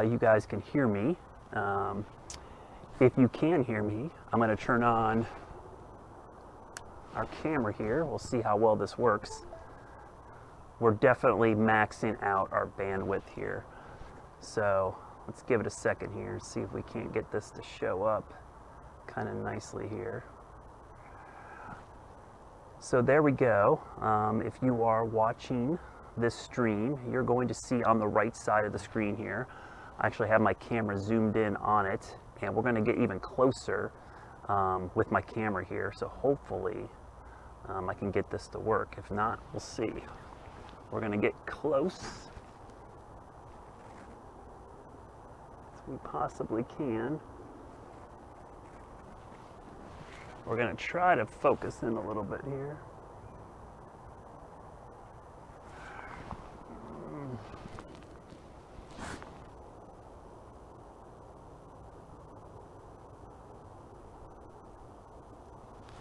You guys can hear me. If you can hear me, I'm going to turn on our camera here. We'll see how well this works. We're definitely maxing out our bandwidth here. So let's give it a second here and see if we can't get this to show up kind of nicely here. So there we go. If you are watching this stream, you're going to see on the right side of the screen here, I actually have my camera zoomed in on it, and we're going to get even closer with my camera here. So hopefully I can get this to work. If not, we'll see. We're going to get close as we possibly can. We're going to try to focus in a little bit here.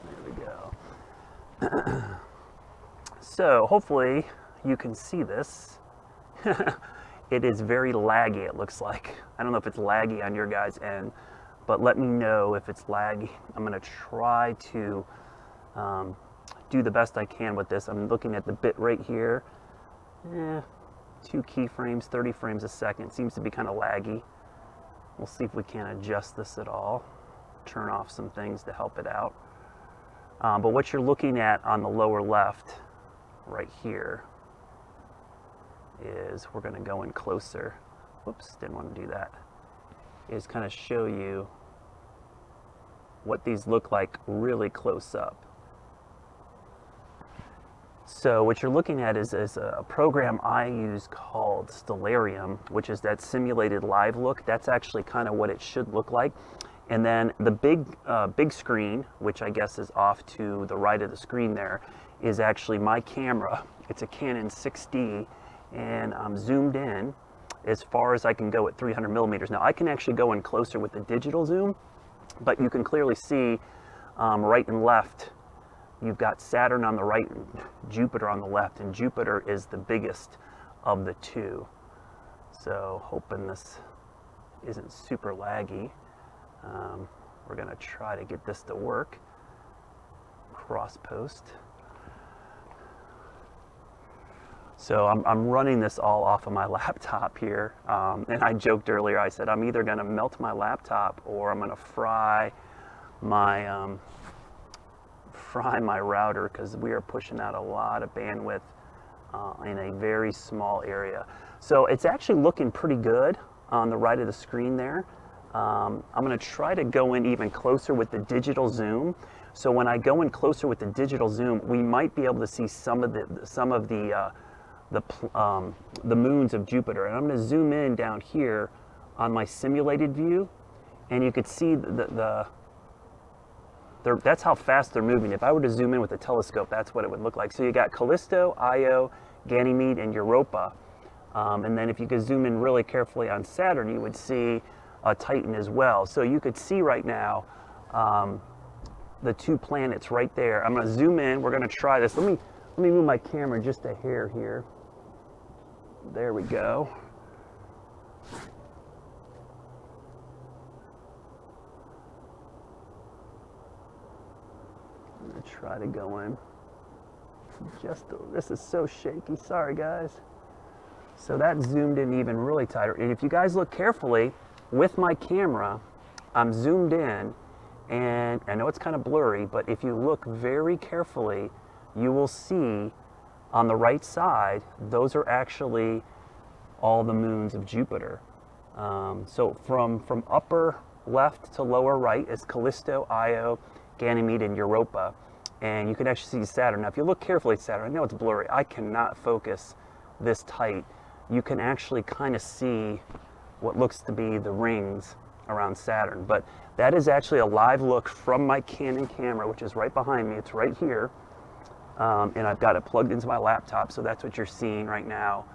There we go. So hopefully you can see this. It is very laggy, it looks like. I don't know if it's laggy on your guys' end, but let me know if it's laggy. I'm going to try to do the best I can with this. I'm looking at the bit rate here. 2 keyframes, 30 frames a second. Seems to be kind of laggy. We'll see if we can adjust this at all. Turn off some things to help it out. But what you're looking at on the lower left, right here, is we're going to go in closer. Whoops, didn't want to do that. Is kind of show you what these look like really close up. So what you're looking at is a program I use called Stellarium, which is that simulated live look. That's actually kind of what it should look like. And then the big screen, which I guess is off to the right of the screen there, is actually my camera. It's a Canon 6D, and I'm zoomed in as far as I can go at 300 millimeters. Now I can actually go in closer with the digital zoom, but you can clearly see right and left, you've got Saturn on the right and Jupiter on the left, and Jupiter is the biggest of the two. So hoping this isn't super laggy. We're going to try to get this to work. Cross post. So I'm running this all off of my laptop here, and I joked earlier, I said I'm either going to melt my laptop or I'm going to fry my router, because we are pushing out a lot of bandwidth in a very small area. So it's actually looking pretty good on the right of the screen there. I'm going to try to go in even closer with the digital zoom. So when I go in closer with the digital zoom, we might be able to see some of the moons of Jupiter. And I'm going to zoom in down here on my simulated view, and you could see that's how fast they're moving. If I were to zoom in with a telescope, that's what it would look like. So you got Callisto, Io, Ganymede, and Europa. And then if you could zoom in really carefully on Saturn, you would see Titan as well. So you could see right now the two planets right there. I'm going to zoom in. We're going to try this. Let me move my camera just a hair here. There we go. I'm going to try to go in. This is so shaky. Sorry, guys. So that zoomed in even really tighter. And if you guys look carefully, with my camera, I'm zoomed in, and I know it's kind of blurry, but if you look very carefully, you will see on the right side, those are actually all the moons of Jupiter. So from upper left to lower right is Callisto, Io, Ganymede, and Europa. And you can actually see Saturn. Now, if you look carefully at Saturn, I know it's blurry. I cannot focus this tight. You can actually kind of see what looks to be the rings around Saturn. But that is actually a live look from my Canon camera, which is right behind me. It's right here. And I've got it plugged into my laptop, so that's what you're seeing right now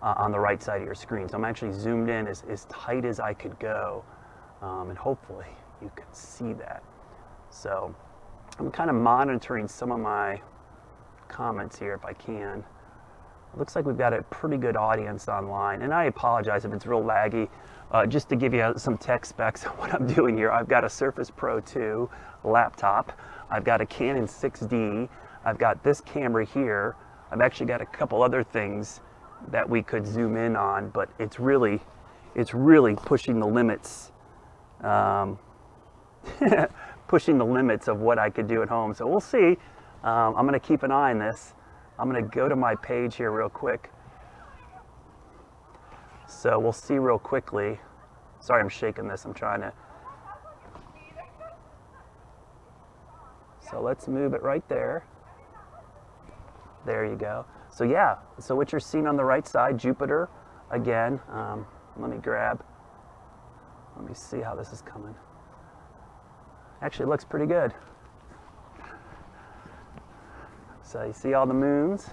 on the right side of your screen. So I'm actually zoomed in as tight as I could go, and hopefully you can see that. So I'm kind of monitoring some of my comments here if I can. It looks like we've got a pretty good audience online, and I apologize if it's real laggy. just to give you some tech specs of what I'm doing here, I've got a Surface Pro 2 laptop. I've got a Canon 6D. I've got this camera here. I've actually got a couple other things that we could zoom in on, but it's really pushing the limits, pushing the limits of what I could do at home. So we'll see. I'm going to keep an eye on this. I'm going to go to my page here real quick. So we'll see real quickly. Sorry, I'm shaking this. I'm trying to. So let's move it right there. There you go. So yeah, so what you're seeing on the right side, Jupiter, again. Let me see how this is coming. Actually, it looks pretty good. So you see all the moons.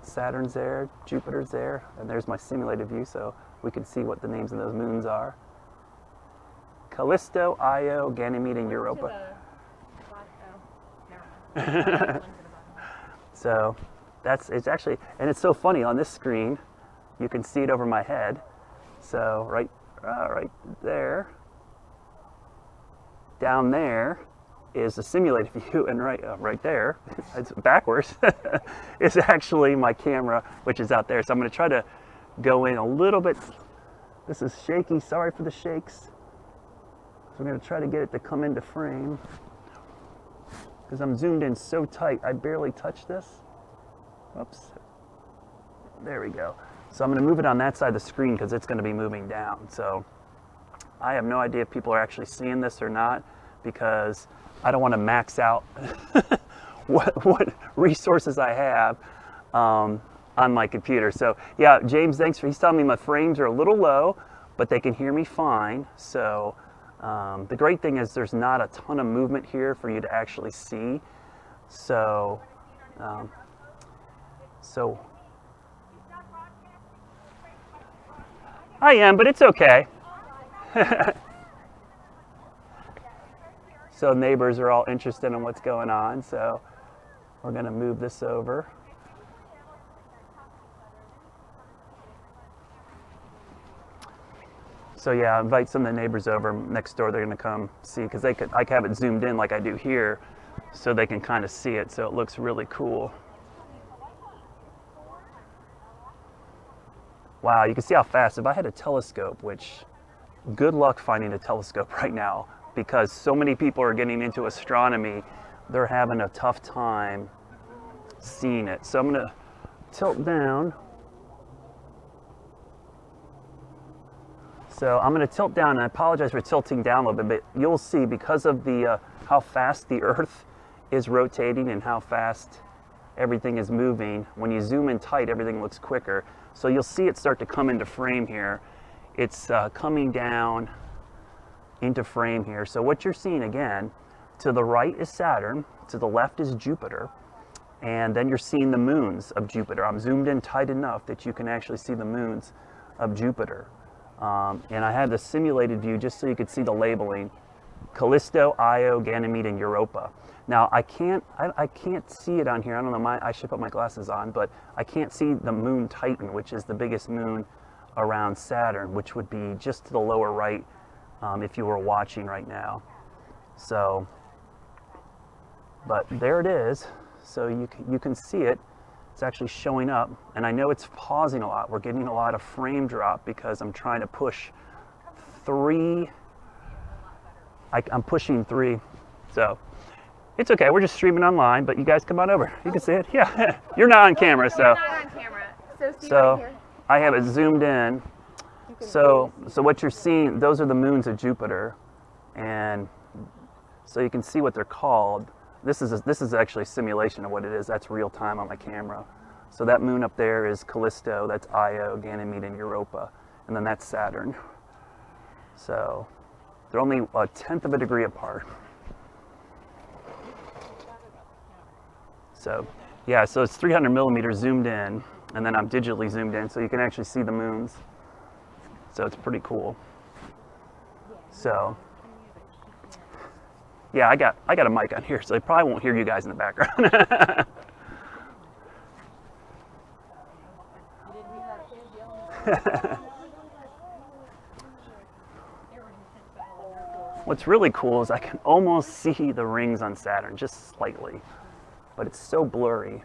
Saturn's there, Jupiter's there, and there's my simulated view, so we can see what the names of those moons are. Callisto, Io, Ganymede, and Europa. So it's actually, and it's so funny on this screen, you can see it over my head. So right there, down there is the simulated view, and right there, it's backwards, is actually my camera, which is out there. So I'm going to try to go in a little bit. This is shaky. Sorry for the shakes. So I'm going to try to get it to come into frame because I'm zoomed in so tight. I barely touch this. Oops. There we go. So I'm going to move it on that side of the screen because it's going to be moving down. So I have no idea if people are actually seeing this or not, because I don't want to max out what resources I have on my computer. So yeah, James, thanks he's telling me my frames are a little low, but they can hear me fine. So the great thing is there's not a ton of movement here for you to actually see. So I am, but it's okay. So neighbors are all interested in what's going on, so we're going to move this over. So yeah, invite some of the neighbors over next door. They're going to come see, because I can have it zoomed in like I do here, so they can kind of see it, so it looks really cool. Wow, you can see how fast. If I had a telescope, which good luck finding a telescope right now, because so many people are getting into astronomy, they're having a tough time seeing it. So I'm going to tilt down. So I'm going to tilt down, and I apologize for tilting down a little bit, but you'll see because of the how fast the Earth is rotating and how fast everything is moving. When you zoom in tight, everything looks quicker. So you'll see it start to come into frame here. It's coming down into frame here. So what you're seeing again, to the right is Saturn, to the left is Jupiter, and then you're seeing the moons of Jupiter. I'm zoomed in tight enough that you can actually see the moons of Jupiter. And I had the simulated view just so you could see the labeling: Callisto, Io, Ganymede, and Europa. Now I can't see it on here. I don't know, I should put my glasses on, but I can't see the moon Titan, which is the biggest moon around Saturn, which would be just to the lower right if you were watching right now. So, but there it is. So you can see it. It's actually showing up, and I know it's pausing a lot. We're getting a lot of frame drop because I'm trying to push 3. I'm pushing 3, so it's okay. We're just streaming online, but you guys come on over. You can see it. Yeah, you're not on camera, so. You're not on camera. So right here. I have it zoomed in. So what you're seeing, those are the moons of Jupiter, and so you can see what they're called. This is actually a simulation of what it is. That's real time on my camera. So that moon up there is Callisto. That's Io, Ganymede, and Europa, and then that's Saturn. So they're only 1/10 of a degree apart. So yeah, so it's 300 millimeters zoomed in, and then I'm digitally zoomed in, so you can actually see the moons. So it's pretty cool. So yeah, I got a mic on here, so they probably won't hear you guys in the background. What's really cool is I can almost see the rings on Saturn, just slightly, but it's so blurry.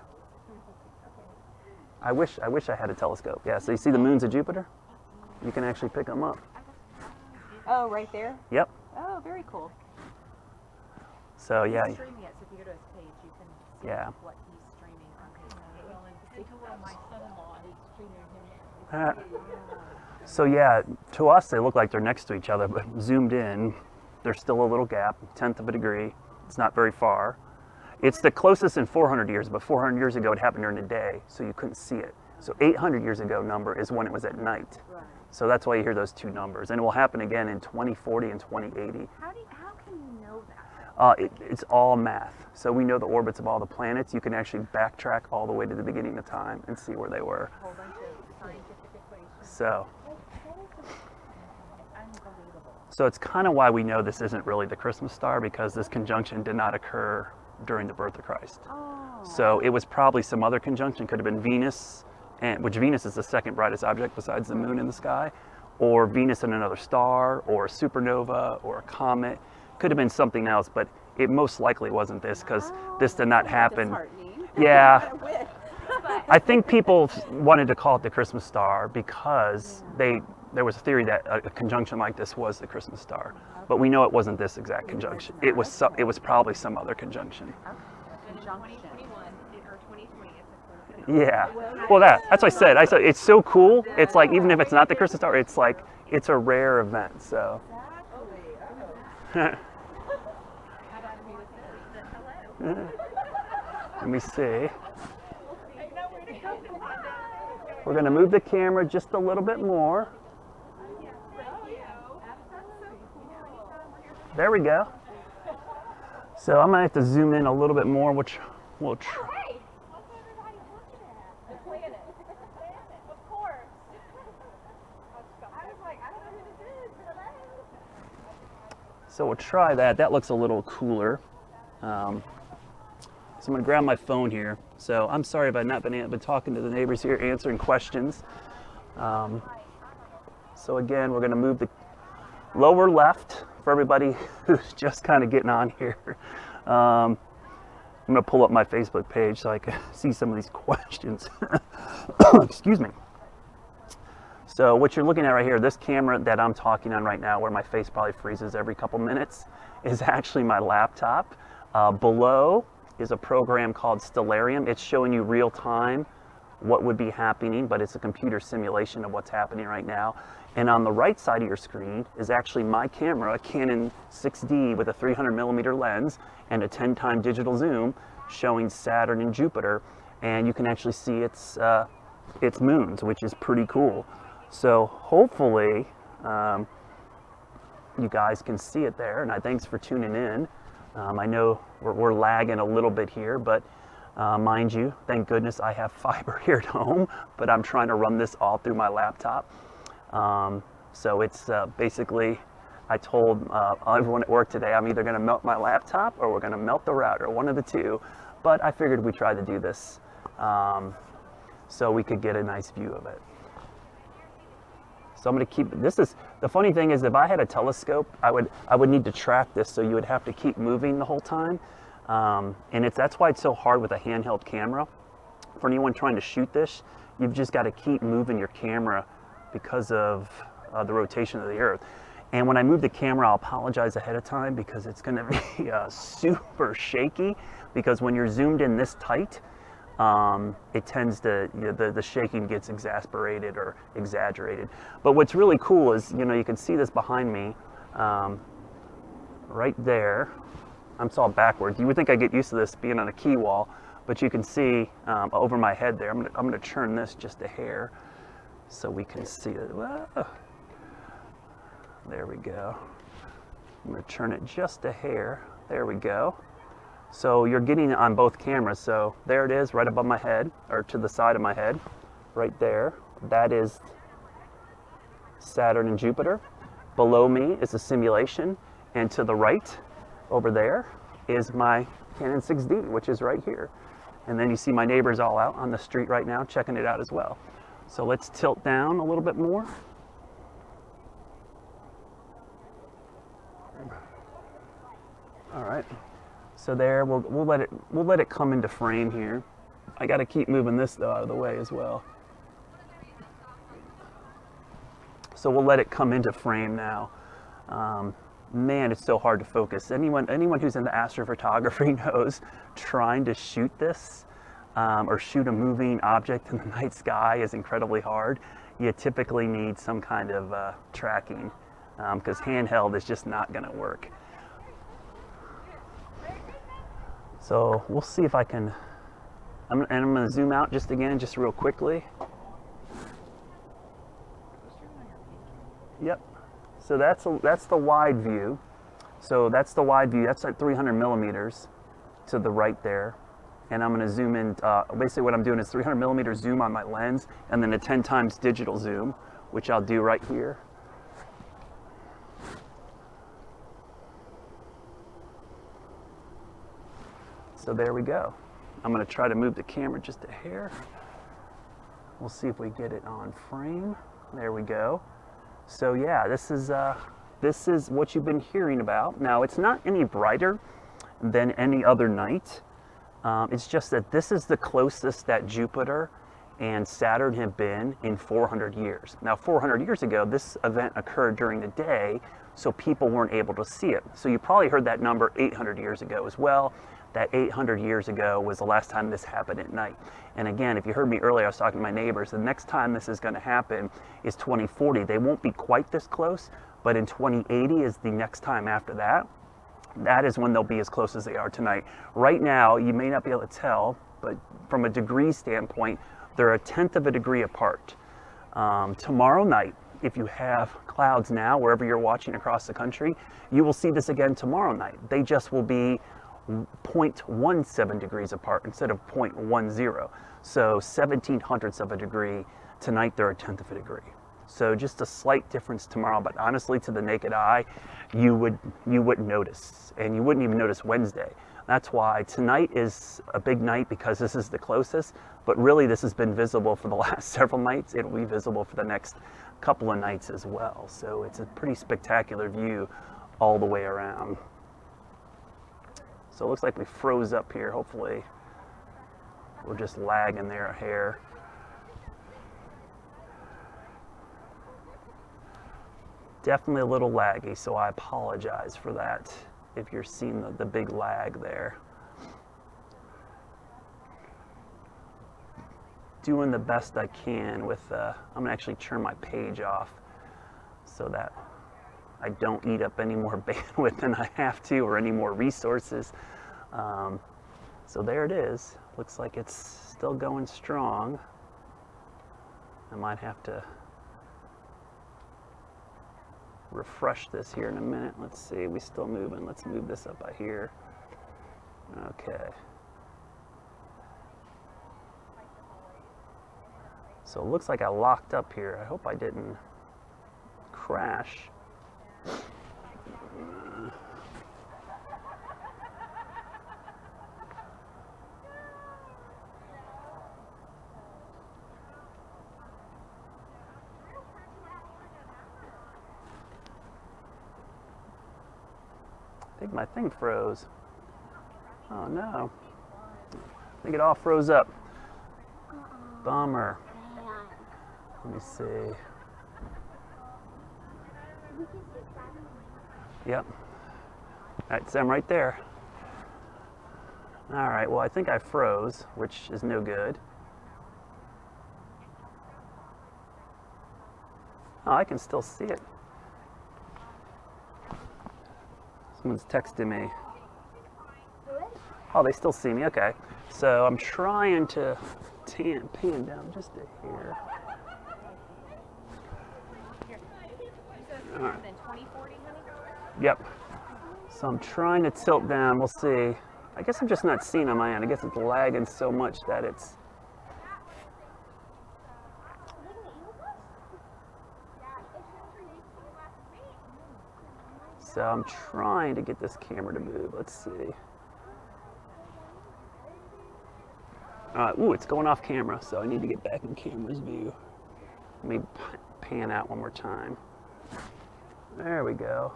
I wish I had a telescope. Yeah, so you see the moons of Jupiter? You can actually pick them up. Oh, right there? Yep. Oh, very cool. So yeah. He's streaming it, so if you go to his page, you can see what he's streaming on his page. Well, in particular, my son-in-law is streaming him. So yeah, to us they look like they're next to each other, but zoomed in, there's still a little gap, 1/10 of a degree. It's not very far. It's the closest in 400 years, but 400 years ago it happened during the day, so you couldn't see it. So 800 years ago number is when it was at night. Right. So that's why you hear those two numbers. And it will happen again in 2040 and 2080. How can you know that? It's all math. So we know the orbits of all the planets. You can actually backtrack all the way to the beginning of time and see where they were. A whole bunch of scientific equations. So. Unbelievable. So it's kind of why we know this isn't really the Christmas star, because this conjunction did not occur during the birth of Christ. Oh. So it was probably some other conjunction. Could have been Venus, which Venus is the second brightest object besides the moon in the sky, or Venus and another star, or a supernova, or a comet. Could have been something else, but it most likely wasn't this, because this did not happen. Yeah. I think people wanted to call it the Christmas star because there was a theory that a conjunction like this was the Christmas star, but we know it wasn't this exact conjunction. It was probably some other conjunction. Yeah. Well, that's what I said. It's so cool. It's like, even if it's not the Christmas star, it's like it's a rare event. So. Let me see. We're going to move the camera just a little bit more. There we go. So I'm going to have to zoom in a little bit more, which we'll try. So we'll try that. That looks a little cooler. So I'm going to grab my phone here. So I'm sorry if I've not been talking to the neighbors here, answering questions. So again, we're going to move the lower left for everybody who's just kind of getting on here. I'm going to pull up my Facebook page so I can see some of these questions. Excuse me. So what you're looking at right here, this camera that I'm talking on right now, where my face probably freezes every couple minutes, is actually my laptop. Below is a program called Stellarium. It's showing you real time what would be happening, but it's a computer simulation of what's happening right now. And on the right side of your screen is actually my camera, a Canon 6D with a 300mm lens and a 10x digital zoom, showing Saturn and Jupiter, and you can actually see its moons, which is pretty cool. So hopefully you guys can see it there, and thanks for tuning in. I know we're lagging a little bit here, but mind you, thank goodness I have fiber here at home, but I'm trying to run this all through my laptop. So it's basically, I told everyone at work today, I'm either going to melt my laptop or we're going to melt the router, one of the two, but I figured we'd try to do this so we could get a nice view of it. So I'm going to keep, the funny thing is, if I had a telescope, I would need to track this, so you would have to keep moving the whole time. And that's why it's so hard with a handheld camera. For anyone trying to shoot this, you've just got to keep moving your camera because of the rotation of the Earth. And when I move the camera, I'll apologize ahead of time because it's going to be super shaky, because when you're zoomed in this tight, it tends to, the shaking gets exasperated or exaggerated. But what's really cool is, you can see this behind me, right there. I'm all backwards. You would think I'd get used to this being on a key wall, but you can see over my head there. I'm gonna turn this just a hair so we can see it. Whoa. There we go. I'm gonna turn it just a hair. There we go. So you're getting it on both cameras. So there it is, right above my head, or to the side of my head, right there. That is Saturn and Jupiter. Below me is a simulation, and to the right, over there, is my Canon 6D, which is right here. And then you see my neighbors all out on the street right now checking it out as well. So let's tilt down a little bit more. All right. So there, we'll let it come into frame here. I got to keep moving this though out of the way as well. So we'll let it come into frame now. Man, it's so hard to focus. Anyone who's into astrophotography knows trying to shoot this or shoot a moving object in the night sky is incredibly hard. You typically need some kind of tracking because handheld is just not going to work. So we'll see if I can, I'm going to zoom out just real quickly. Yep. So that's the wide view. So that's the wide view. That's at 300 millimeters to the right there. And I'm going to zoom in. Basically what I'm doing is 300 millimeter zoom on my lens and then a 10 times digital zoom, which I'll do right here. So there we go. I'm going to try to move the camera just a hair. We'll see if we get it on frame. There we go. So yeah, this is what you've been hearing about. Now it's not any brighter than any other night. It's just that this is the closest that Jupiter and Saturn have been in 400 years. Now 400 years ago, this event occurred during the day, so people weren't able to see it. So you probably heard that number 800 years ago as well. That 800 years ago was the last time this happened at night. And again, if you heard me earlier, I was talking to my neighbors, the next time this is going to happen is 2040. They won't be quite this close, but in 2080 is the next time after that. That is when they'll be as close as they are tonight. Right now, you may not be able to tell, but from a degree standpoint, they're a tenth of a degree apart. Tomorrow night, if you have clouds now, wherever you're watching across the country, you will see this again tomorrow night. They just will be 0.17 degrees apart instead of 0.10. So 1700ths of a degree. Tonight they're a tenth of a degree. So just a slight difference tomorrow, but honestly to the naked eye, you wouldn't notice, and you wouldn't even notice Wednesday. That's why tonight is a big night because this is the closest, but really this has been visible for the last several nights. It'll be visible for the next couple of nights as well. So it's a pretty spectacular view all the way around. So it looks like we froze up here. Hopefully we're just lagging there a hair. Definitely a little laggy, so I apologize for that if you're seeing the big lag there. Doing the best I can with, I'm gonna actually turn my page off so that I don't eat up any more bandwidth than I have to or any more resources. So there it is. Looks like it's still going strong. I might have to refresh this here in a minute. Let's see, we still moving. Let's move this up by here. Okay. So it looks like I locked up here. I hope I didn't crash. I think my thing froze. Oh no. I think it all froze up. Bummer. Let me see. Yep. That's them right there. All right, well, I think I froze, which is no good. Oh, I can still see it. Someone's texting me. Oh, they still see me. Okay. So I'm trying to pan down just a hair. All right. Yep. So I'm trying to tilt down. We'll see. I guess I'm just not seeing on my end. I guess it's lagging so much that it's... So I'm trying to get this camera to move. Let's see. Ooh, it's going off camera, so I need to get back in camera's view. Let me pan out one more time. There we go.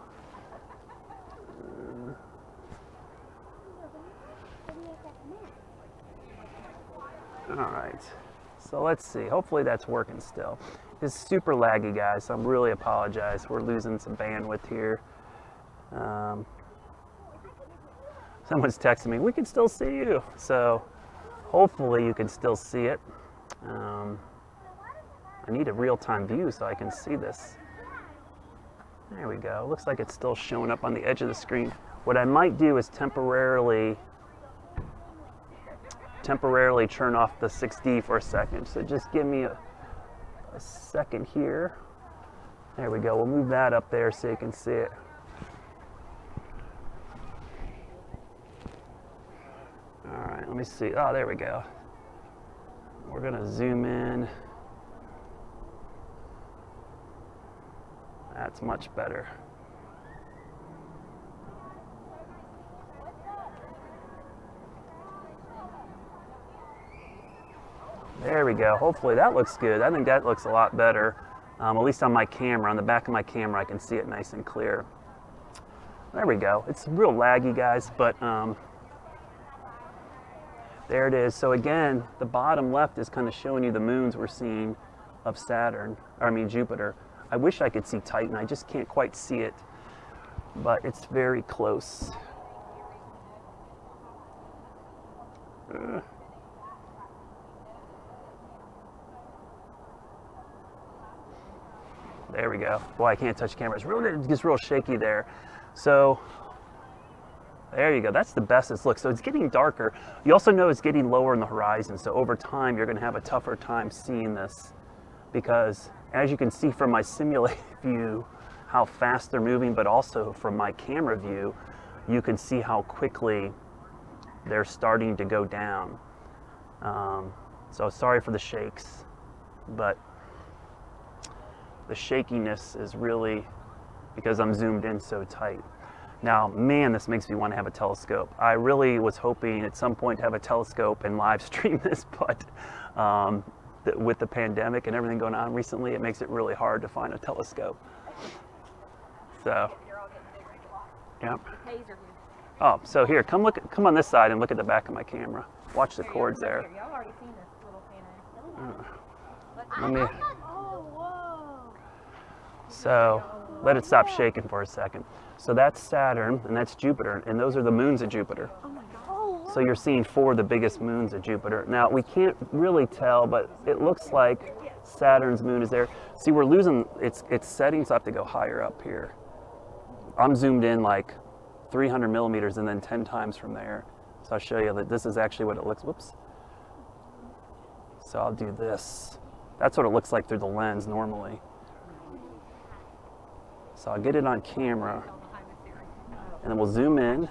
All right. So let's see. Hopefully that's working still. It's super laggy, guys, so I really apologize. We're losing some bandwidth here. Someone's texting me, we can still see you. So hopefully you can still see it. I need a real-time view so I can see this. There we go. Looks like it's still showing up on the edge of the screen. What I might do is temporarily turn off the 6D for a second. So just give me a second here. There we go. We'll move that up there so you can see it. All right, let me see. Oh, there we go. We're gonna zoom in. That's much better. There we go. Hopefully that looks good. I think that looks a lot better. At least on my camera, on the back of my camera, I can see it nice and clear. There we go. It's real laggy, guys, but there it is. So again, the bottom left is kind of showing you the moons we're seeing of Jupiter. I wish I could see Titan. I just can't quite see it, but it's very close. There we go. Boy, I can't touch the camera. It gets real shaky there. So there you go. That's the best it's looked. So it's getting darker. You also know it's getting lower in the horizon. So over time, you're going to have a tougher time seeing this, because as you can see from my simulated view, how fast they're moving, but also from my camera view, you can see how quickly they're starting to go down. So sorry for the shakes, but the shakiness is really because I'm zoomed in so tight. Now, man, this makes me want to have a telescope. I really was hoping at some point to have a telescope and live stream this, but with the pandemic and everything going on recently, it makes it really hard to find a telescope. So, yep. Oh, so here, come on this side and look at the back of my camera. Watch the cords there. Y'all already seen this little Santa. Let me. So let it stop shaking for a second. So that's Saturn and that's Jupiter, and those are the moons of Jupiter. Oh my God. So you're seeing 4 of the biggest moons of Jupiter. Now we can't really tell, but it looks like Saturn's moon is there. See, we're losing its settings. I have to go higher up here. I'm zoomed in like 300 millimeters and then 10 times from there. So I'll show you that this is actually what it looks. Whoops. So I'll do this. That's what it looks like through the lens normally. So I'll get it on camera, and then we'll zoom in.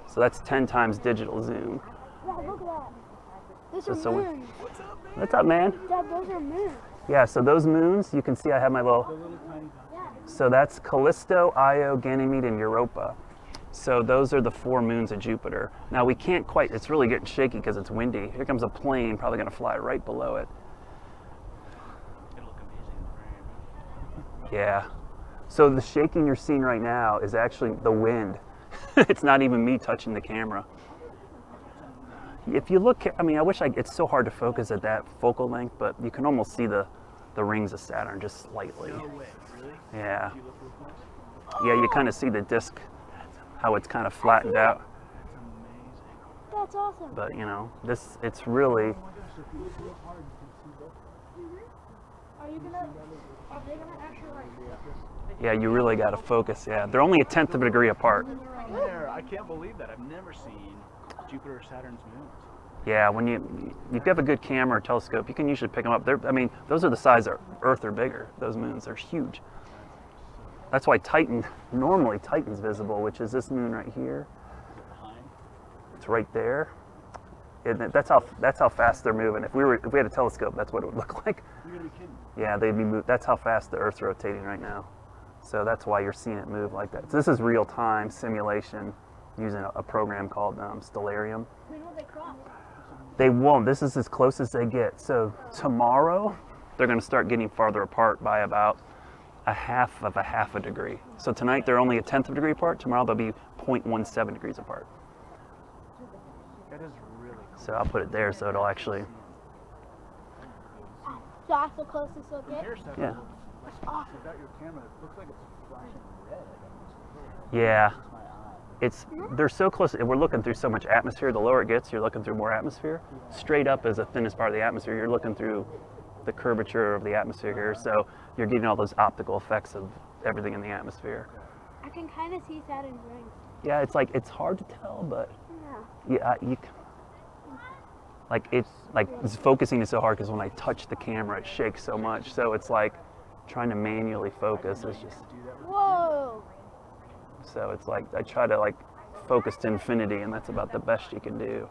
So that's 10 times digital zoom. Wow, look at that. Those are moons. What's up, man? Dad, those are moons. Yeah, so those moons, you can see I have my little... So that's Callisto, Io, Ganymede, and Europa. So those are the 4 moons of Jupiter. Now we can't quite... It's really getting shaky because it's windy. Here comes a plane, probably going to fly right below it. Yeah. So the shaking you're seeing right now is actually the wind. It's not even me touching the camera. If you look, I mean, it's so hard to focus at that focal length, but you can almost see the rings of Saturn just slightly. No way, really? Yeah. Did you look real close? Yeah, you kind of see the disc, how it's kind of flattened out. That's amazing. That's awesome. But you know, it's really, Oh my gosh, if you look real hard, you can see both. Are they gonna actually yeah, you really got to focus. Yeah, they're only a 1/10 of a degree apart. There, I can't believe that. I've never seen Jupiter or Saturn's moons. Yeah, when you have a good camera or telescope, you can usually pick them up. I mean, those are the size of Earth or bigger. Those moons, they're huge. That's why normally Titan's visible, which is this moon right here. Behind. It's right there. And that's how fast they're moving. If we had a telescope, that's what it would look like. You're gonna be kidding. Yeah, they'd be that's how fast the Earth's rotating right now. So that's why you're seeing it move like that. So this is real-time simulation using a program called Stellarium. When will they cross? They won't. This is as close as they get. So tomorrow, they're going to start getting farther apart by about a half a degree. So tonight, they're only a 1/10 of a degree apart. Tomorrow, they'll be 0.17 degrees apart. That is really cool. So I'll put it there so it'll actually, So that's the closest look at. yeah. Without your camera, it looks like it's flashing red. Yeah. It's my eye. It's, they're so close, and we're looking through so much atmosphere. The lower it gets, you're looking through more atmosphere. Straight up is the thinnest part of the atmosphere. You're looking through the curvature of the atmosphere here, so you're getting all those optical effects of everything in the atmosphere. I can kind of see Saturn's rings. Yeah, it's like, it's hard to tell, but Yeah. yeah, it's focusing is so hard because when I touch the camera, it shakes so much. So it's like trying to manually focus is just, Whoa. so it's like I try to like focus to infinity, and that's about the best you can do.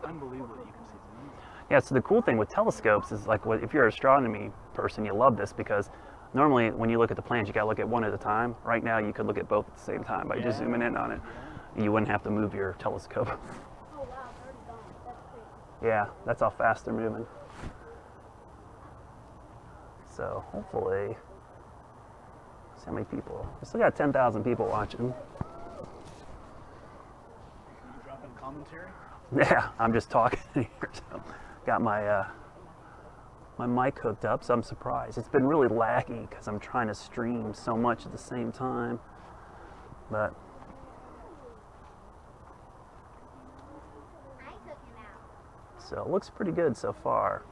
Unbelievable that you can see the moon. Yeah, so the cool thing with telescopes is like, if you're an astronomy person, you love this because normally when you look at the planets, you gotta look at one at a time. Right now, you could look at both at the same time by just zooming in on it. You wouldn't have to move your telescope. Oh wow, it's already gone. That's crazy. Yeah, that's how fast they're moving. So hopefully, see how many people. We still got 10,000 people watching. You dropping commentary? Yeah, I'm just talking here. So got my my mic hooked up, so I'm surprised. It's been really laggy because I'm trying to stream so much at the same time. But so it looks pretty good so far.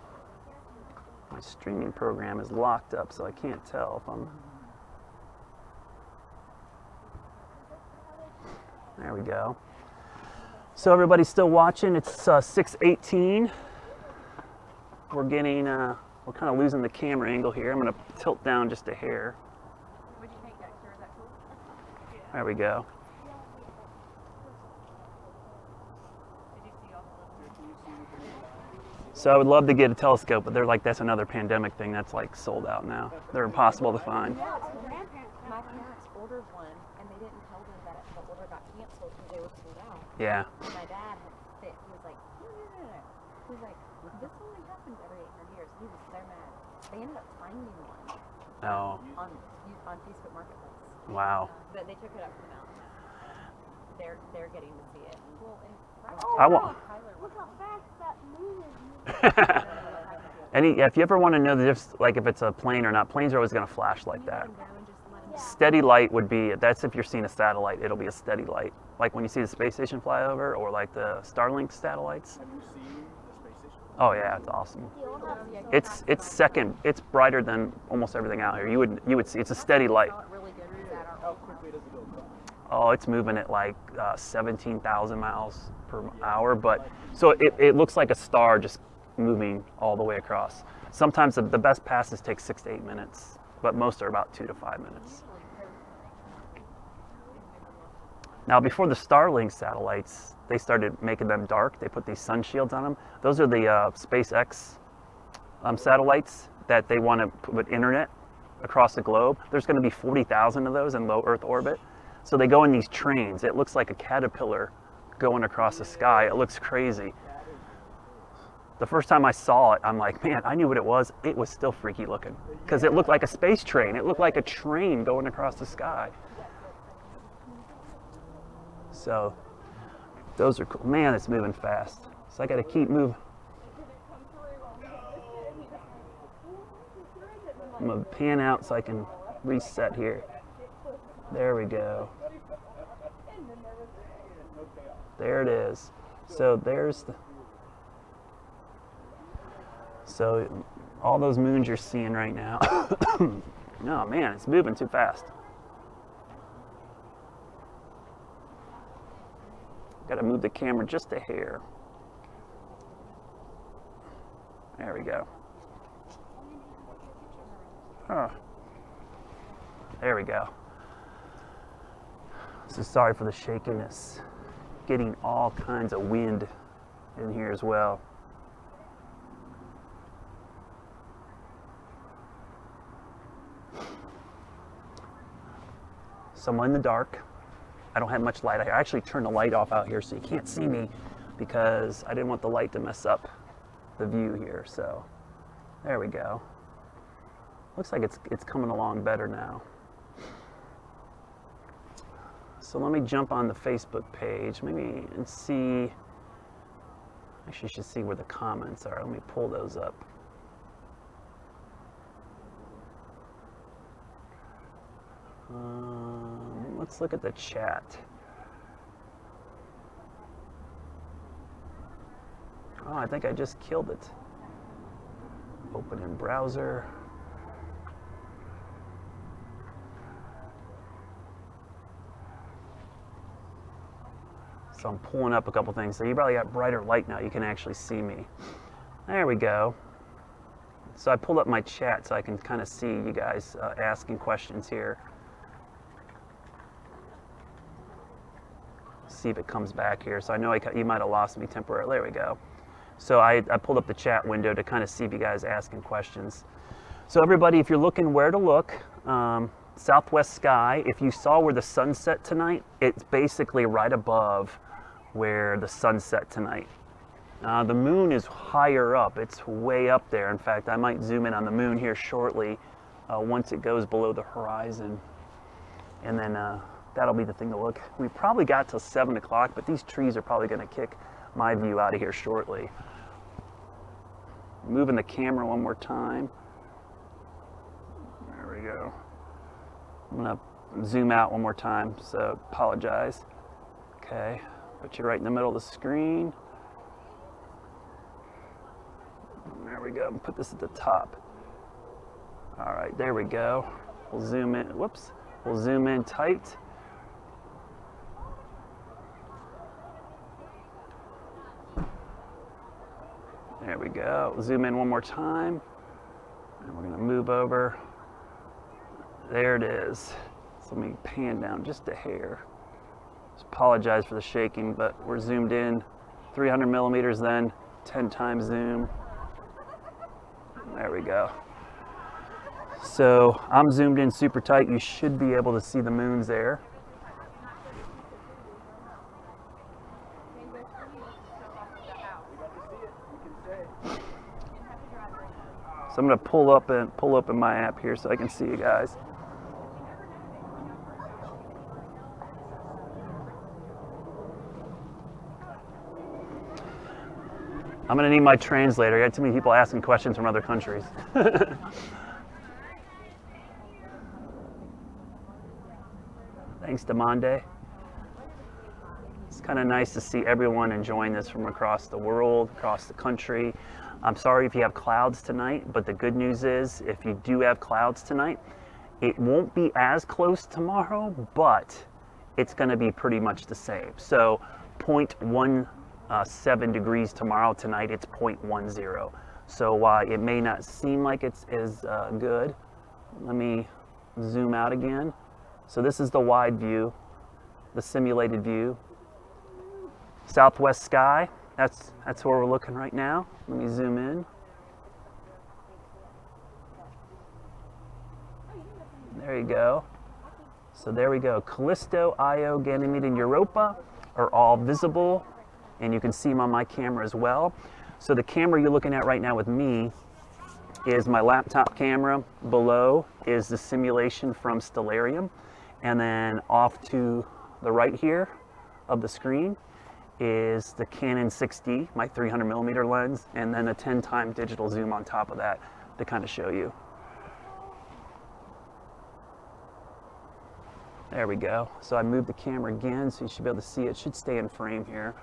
My streaming program is locked up, so I can't tell if I'm. There we go. So everybody's still watching. It's 6:18. We're getting, we're kind of losing the camera angle here. I'm going to tilt down just a hair. What'd you think, Dexter? Is that cool? There we go. Did you see all the little? So I would love to get a telescope, but they're like, that's another pandemic thing that's like sold out now. They're impossible to find. Yeah, it's grandparents. My parents ordered one, and they didn't tell them that the order got canceled because they were sold out. Yeah. And my dad he was like, no. He was like, this only happens every 800 years. He was so mad. They ended up finding one Oh, on Facebook Marketplace. wow. But they took it up to the mountain. They're getting to see it. Well, and I want. Look how fast that moon is moving. If you ever want to know the difference, like if it's a plane or not, planes are always going to flash like that. Steady light would be, that's if you're seeing a satellite, it'll be a steady light. Like when you see the space station fly over, or like the Starlink satellites. Have you seen the space station? Oh yeah, it's awesome. It's second, it's brighter than almost everything out here. You would see, it's a steady light. really good. How quickly does it go across? Oh, it's moving at like 17,000 miles per hour, but so it looks like a star just moving all the way across. Sometimes the best passes take 6 to 8 minutes, but most are about 2 to 5 minutes. Now, before the Starlink satellites, they started making them dark. They put these sun shields on them. Those are the SpaceX satellites that they want to put internet across the globe. There's going to be 40,000 of those in low Earth orbit. So they go in these trains. It looks like a caterpillar going across the sky. It looks crazy. The first time I saw it, I'm like, man, I knew what it was. It was still freaky looking because it looked like a space train. It looked like a train going across the sky. So those are cool. Man, it's moving fast. So I got to keep moving. I'm going to pan out so I can reset here. There we go. There it is. So there's the... So all those moons you're seeing right now. Oh man, it's moving too fast. Got to move the camera just a hair. There we go. Oh. There we go. So sorry for the shakiness. Getting all kinds of wind in here as well. So I'm in the dark. I don't have much light out here. I actually turned the light off out here so you can't see me because I didn't want the light to mess up the view here. So there we go. Looks like it's coming along better now. So let me jump on the Facebook page maybe and see. Actually, you should see where the comments are. Let me pull those up. Let's look at the chat. Oh, I think I just killed it. Open in browser. So I'm pulling up a couple things. So you probably got brighter light now. You can actually see me. There we go. So I pulled up my chat so I can kind of see you guys asking questions here. See if it comes back here. So I know you might have lost me temporarily. There we go. So I pulled up the chat window to kind of see if you guys asking questions. So everybody, if you're looking where to look, southwest sky, if you saw where the sun set tonight, it's basically right above where the sun set tonight. The moon is higher up. It's way up there. In fact, I might zoom in on the moon here shortly once it goes below the horizon. And then that'll be the thing to look. We probably got till 7 o'clock, but these trees are probably going to kick my view out of here shortly. Moving the camera one more time. There we go. I'm going to zoom out one more time, so apologize. Okay, put you right in the middle of the screen. There we go. Put this at the top. All right, there we go. We'll zoom in. Whoops. We'll zoom in tight. There we go. Zoom in one more time. And we're going to move over. There it is. So let me pan down just a hair. Just apologize for the shaking, but we're zoomed in 300 millimeters then, 10 times zoom. There we go. So I'm zoomed in super tight. You should be able to see the moons there. So I'm going to pull up in my app here so I can see you guys. I'm going to need my translator. I got too many people asking questions from other countries. Thanks, Demande. It's kind of nice to see everyone enjoying this from across the world, across the country. I'm sorry if you have clouds tonight, but the good news is if you do have clouds tonight, it won't be as close tomorrow, but it's going to be pretty much the same. So 0.17 degrees tomorrow, tonight it's 0.10. So while it may not seem like it's as good, let me zoom out again. So this is the wide view, the simulated view. Southwest sky, that's where we're looking right now. Let me zoom in. There you go. So there we go. Callisto, Io, Ganymede, and Europa are all visible, and you can see them on my camera as well. So the camera you're looking at right now with me is my laptop camera. Below is the simulation from Stellarium, and then off to the right here of the screen is the Canon 6D, my 300 millimeter lens, and then a 10-time digital zoom on top of that to kind of show you. There we go. So I moved the camera again, so you should be able to see it. It should stay in frame here.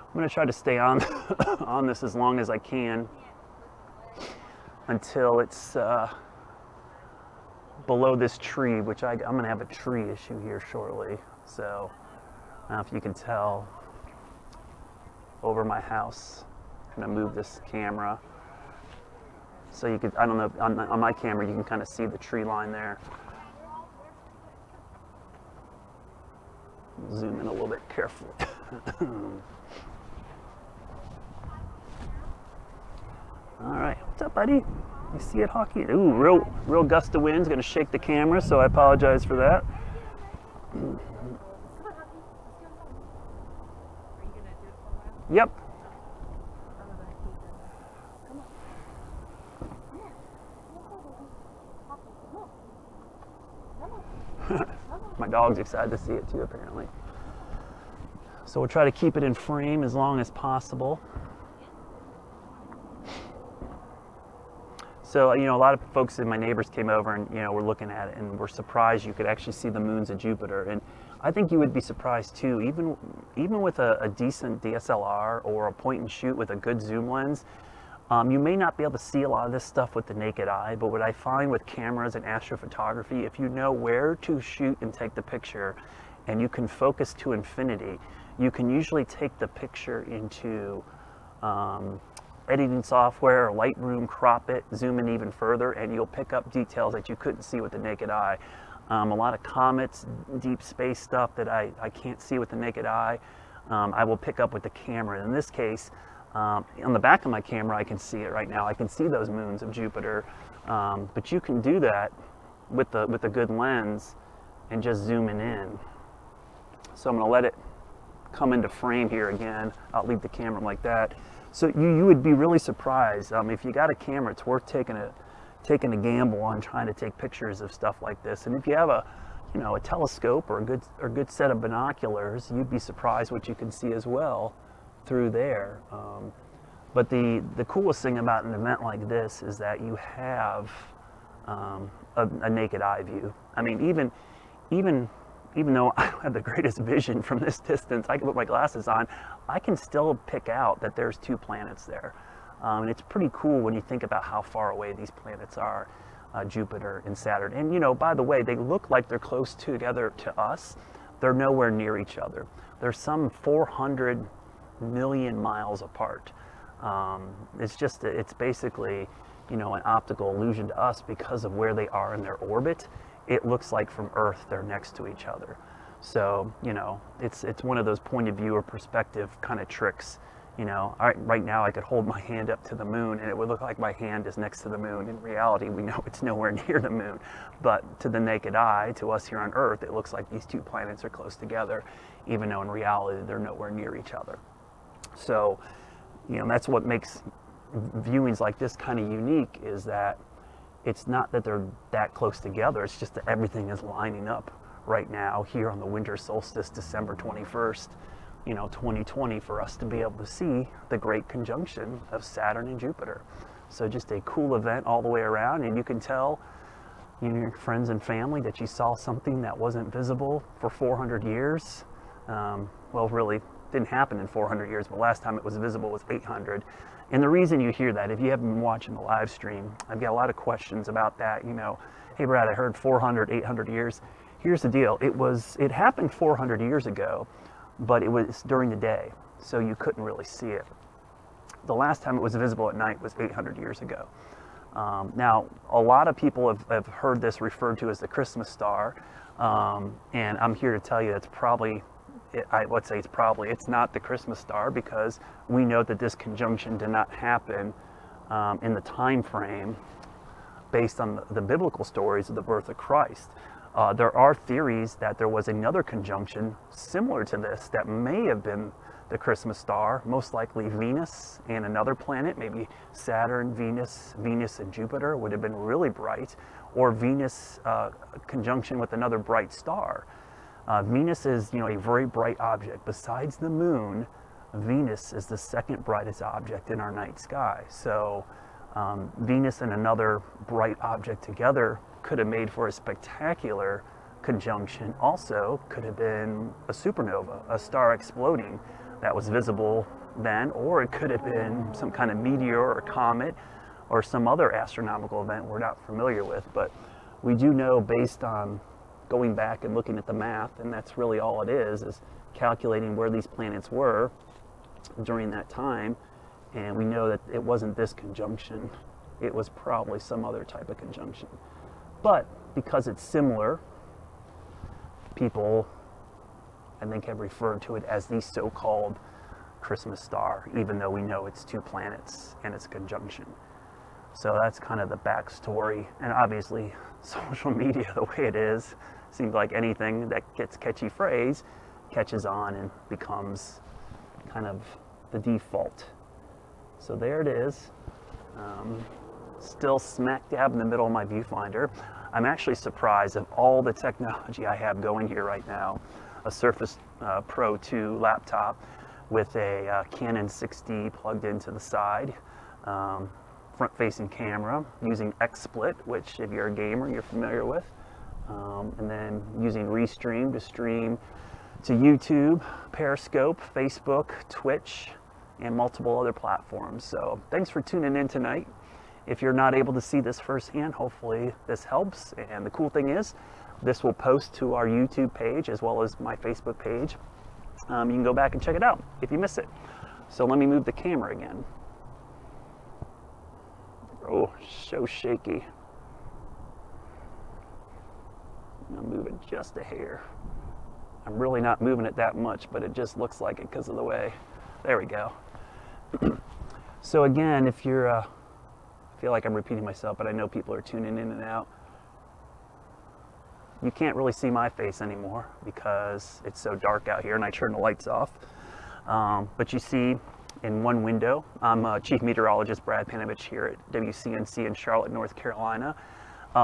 I'm going to try to stay on on this as long as I can until it's below this tree, which I'm going to have a tree issue here shortly. So I don't know if you can tell over my house. I'm going to move this camera so you could, I don't know, on my camera you can kind of see the tree line there. Zoom in a little bit carefully. All right, what's up, buddy? You see it, Hockey? Ooh, real gust of wind's gonna shake the camera, so I apologize for that. Yep. My dog's excited to see it too, apparently. So we'll try to keep it in frame as long as possible. So, a lot of folks and my neighbors came over and, were looking at it and were surprised you could actually see the moons of Jupiter. And I think you would be surprised too, even with a decent DSLR or a point and shoot with a good zoom lens. You may not be able to see a lot of this stuff with the naked eye, but what I find with cameras and astrophotography, if you know where to shoot and take the picture and you can focus to infinity, you can usually take the picture into editing software or Lightroom, crop it, zoom in even further, and you'll pick up details that you couldn't see with the naked eye. A lot of comets, deep space stuff that I can't see with the naked eye, I will pick up with the camera. In this case, on the back of my camera, I can see it right now. I can see those moons of Jupiter, but you can do that with a good lens and just zooming in. So I'm going to let it come into frame here again. I'll leave the camera like that. So you would be really surprised. If you got a camera, it's worth taking a gamble on trying to take pictures of stuff like this. And if you have a telescope or a good set of binoculars, you'd be surprised what you can see as well through there. But the coolest thing about an event like this is that you have a naked eye view. I mean, even though I don't have the greatest vision from this distance, I can put my glasses on, I can still pick out that there's two planets there. And it's pretty cool when you think about how far away these planets are, Jupiter and Saturn. And by the way, they look like they're close together to us. They're nowhere near each other. They're some 400 million miles apart. It's basically, an optical illusion to us because of where they are in their orbit. It looks like from Earth they're next to each other. So, it's one of those point of view or perspective kind of tricks. Right now I could hold my hand up to the moon and it would look like my hand is next to the moon. In reality, we know it's nowhere near the moon. But to the naked eye, to us here on Earth, it looks like these two planets are close together, even though in reality they're nowhere near each other. So, that's what makes viewings like this kind of unique, is that it's not that they're that close together, it's just that everything is lining up right now here on the winter solstice, December 21st, 2020, for us to be able to see the great conjunction of Saturn and Jupiter. So just a cool event all the way around, and you can tell your friends and family that you saw something that wasn't visible for 400 years. Well, really didn't happen in 400 years, but last time it was visible was 800. And the reason you hear that, if you haven't been watching the live stream, I've got a lot of questions about that. Hey Brad, I heard 400, 800 years. Here's the deal. It happened 400 years ago, but it was during the day, so you couldn't really see it. The last time it was visible at night was 800 years ago. Now, a lot of people have heard this referred to as the Christmas star, and I'm here to tell you that's probably, I would say it's not the Christmas star, because we know that this conjunction did not happen in the time frame based on the biblical stories of the birth of Christ. There are theories that there was another conjunction similar to this that may have been the Christmas star, most likely Venus and another planet, maybe Saturn, Venus and Jupiter would have been really bright, or Venus conjunction with another bright star. Venus is, a very bright object. Besides the moon, Venus is the second brightest object in our night sky. So Venus and another bright object together could have made for a spectacular conjunction. Also could have been a supernova, a star exploding that was visible then, or it could have been some kind of meteor or comet or some other astronomical event we're not familiar with. But we do know, based on going back and looking at the math, and that's really all it is calculating where these planets were during that time, and we know that it wasn't this conjunction, it was probably some other type of conjunction. But because it's similar, people, I think, have referred to it as the so-called Christmas star, even though we know it's two planets and it's a conjunction. So that's kind of the backstory. And obviously, social media, the way it is, seems like anything that gets catchy phrase catches on and becomes kind of the default. So there it is. Still smack dab in the middle of my viewfinder. I'm actually surprised of all the technology I have going here right now. A Surface Pro 2 laptop with a Canon 6D plugged into the side. front-facing camera using XSplit, which if you're a gamer, you're familiar with. And then using Restream to stream to YouTube, Periscope, Facebook, Twitch, and multiple other platforms. So thanks for tuning in tonight. If you're not able to see this firsthand, hopefully this helps. And the cool thing is, this will post to our YouTube page as well as my Facebook page. You can go back and check it out if you miss it. So let me move the camera again. Oh, so shaky. I'll move it just a hair. I'm really not moving it that much, but it just looks like it because of the way. There we go. So again, if you're, I feel like I'm repeating myself, but I know people are tuning in and out. You can't really see my face anymore because it's so dark out here and I turn the lights off. But you see in one window, I'm Chief Meteorologist Brad Panovich here at WCNC in Charlotte, North Carolina.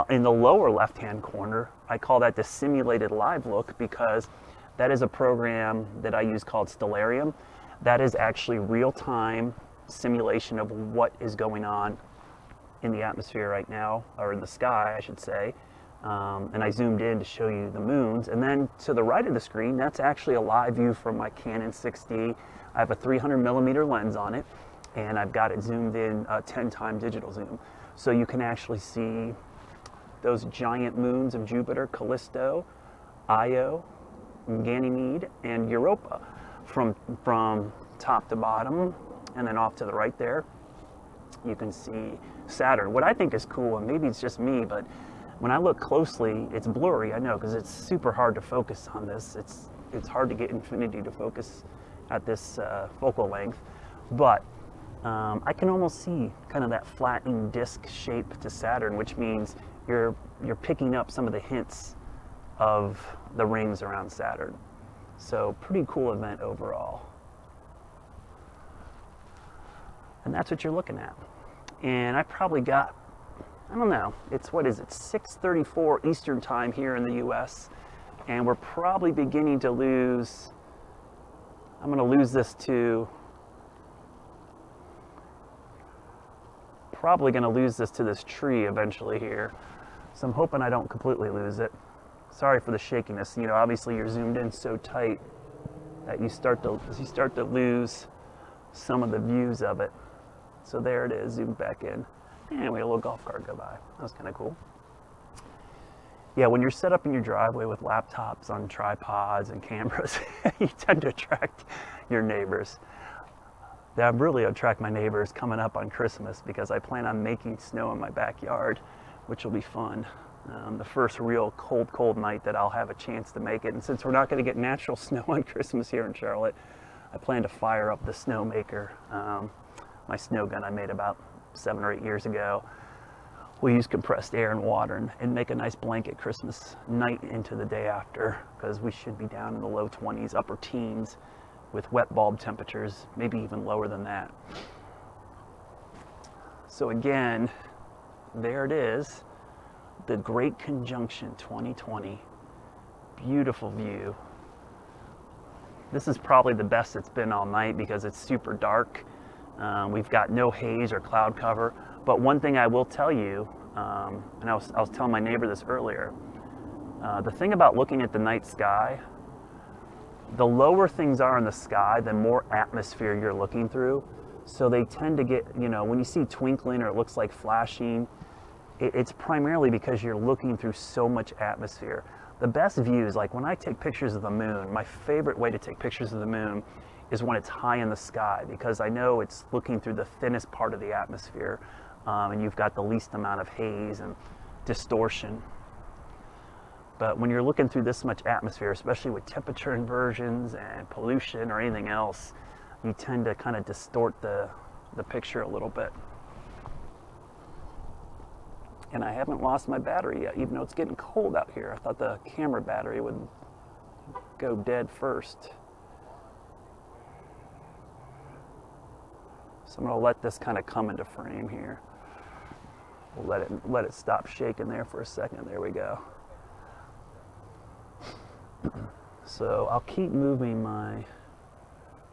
In the lower left-hand corner, I call that the simulated live look because that is a program that I use called Stellarium. That is actually real-time simulation of what is going on in the atmosphere right now, or in the sky, I should say. And I zoomed in to show you the moons. And then to the right of the screen, that's actually a live view from my Canon 6D. I have a 300mm lens on it, and I've got it zoomed in 10x digital zoom. So you can actually see those giant moons of Jupiter, Callisto, Io, Ganymede, and Europa from top to bottom. And then off to the right there, you can see Saturn. What I think is cool, and maybe it's just me, but when I look closely, it's blurry, I know, because it's super hard to focus on this. It's hard to get infinity to focus at this focal length, but I can almost see kind of that flattening disc shape to Saturn, which means you're picking up some of the hints of the rings around Saturn. So pretty cool event overall. And that's what you're looking at. And I probably got, I don't know, what is it, 6:34 Eastern time here in the US. And we're probably beginning to lose, I'm gonna lose this to, probably gonna lose this to this tree eventually here. So I'm hoping I don't completely lose it. Sorry for the shakiness. You know, obviously you're zoomed in so tight that you start to lose some of the views of it. So there it is, zoomed back in. And we had a little golf cart go by. That was kind of cool. Yeah, when you're set up in your driveway with laptops on tripods and cameras, you tend to attract your neighbors. I really attract my neighbors coming up on Christmas because I plan on making snow in my backyard, which will be fun. The first real cold night that I'll have a chance to make it. And since we're not going to get natural snow on Christmas here in Charlotte, I plan to fire up the snowmaker. My snow gun I made about 7 or 8 years ago. We use compressed air and water and make a nice blanket Christmas night into the day after, because we should be down in the low 20s, upper teens with wet bulb temperatures, maybe even lower than that. So again, there it is, the Great Conjunction 2020. Beautiful view. This is probably the best it's been all night because it's super dark. We've got no haze or cloud cover. But one thing I will tell you, and I was telling my neighbor this earlier, the thing about looking at the night sky, the lower things are in the sky, the more atmosphere you're looking through. So they tend to get, you know, when you see twinkling or it looks like flashing, it's primarily because you're looking through so much atmosphere. The best views, like when I take pictures of the moon, my favorite way to take pictures of the moon is when it's high in the sky, because I know it's looking through the thinnest part of the atmosphere, and you've got the least amount of haze and distortion. But when you're looking through this much atmosphere, especially with temperature inversions and pollution or anything else, you tend to kind of distort the picture a little bit. And I haven't lost my battery yet, even though it's getting cold out here. I thought the camera battery would go dead first. So I'm going to let this kind of come into frame here. We'll let it stop shaking there for a second. There we go. So I'll keep moving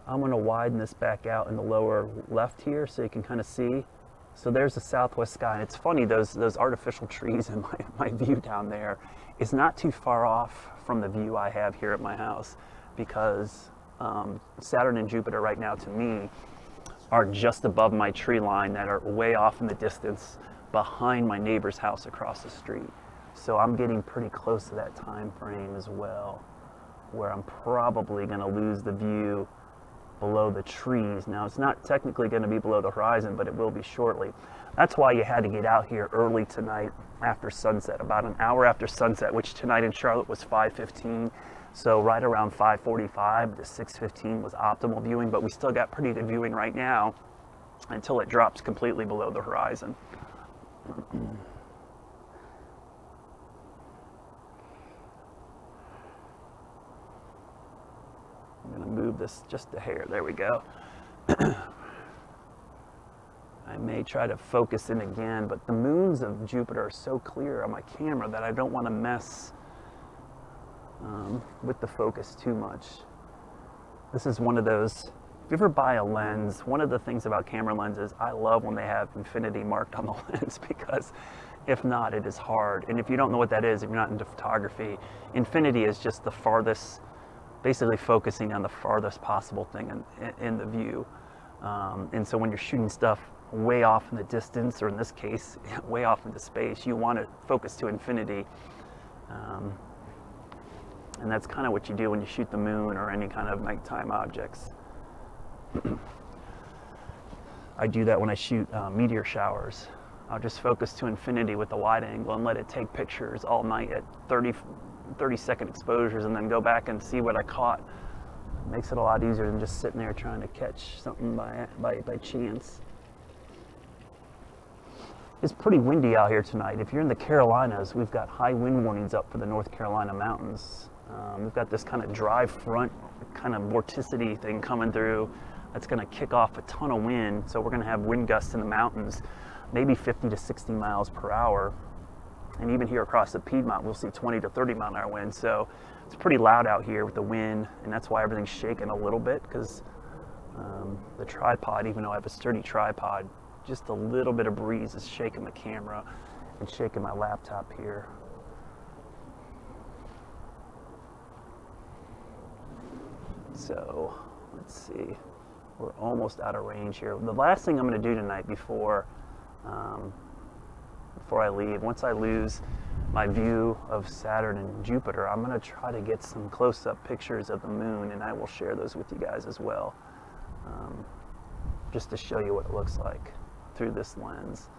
I'm going to widen this back out in the lower left here so you can kind of see So there's the southwest sky, and it's funny, those artificial trees in my view down there is not too far off from the view I have here at my house, because Saturn and Jupiter right now to me are just above my tree line that are way off in the distance behind my neighbor's house across the street. So I'm getting pretty close to that time frame as well, where I'm probably going to lose the view below the trees. Now, it's not technically going to be below the horizon, but it will be shortly. That's why you had to get out here early tonight after sunset, about an hour after sunset, which tonight in Charlotte was 5:15. So right around 5:45 to 6:15 was optimal viewing, but we still got pretty good viewing right now until it drops completely below the horizon. I'm going to move this just a hair. There we go. I may try to focus in again, but the moons of Jupiter are so clear on my camera that I don't want to mess with the focus too much. This is one of those, if you ever buy a lens, one of the things about camera lenses, I love when they have infinity marked on the lens, because if not, it is hard. And if you don't know what that is, if you're not into photography, infinity is just the farthest, basically focusing on the farthest possible thing in the view. And so when you're shooting stuff way off in the distance, or in this case, way off into space, you want to focus to infinity. And that's kind of what you do when you shoot the moon or any kind of nighttime objects. I do that when I shoot meteor showers. I'll just focus to infinity with the wide angle and let it take pictures all night at 30-second exposures, and then go back and see what I caught. It makes it a lot easier than just sitting there trying to catch something by chance. It's pretty windy out here tonight. If you're in the Carolinas, we've got high wind warnings up for the North Carolina mountains. We've got this kind of dry front, kind of vorticity thing coming through that's going to kick off a ton of wind. So we're going to have wind gusts in the mountains, maybe 50 to 60 miles per hour. And even here across the Piedmont, we'll see 20 to 30 mile an hour winds. So it's pretty loud out here with the wind, and that's why everything's shaking a little bit, because the tripod, even though I have a sturdy tripod, just a little bit of breeze is shaking the camera and shaking my laptop here. So let's see, we're almost out of range here. The last thing I'm going to do tonight before I leave, once I lose my view of Saturn and Jupiter, I'm going to try to get some close-up pictures of the moon, and I will share those with you guys as well, just to show you what it looks like through this lens.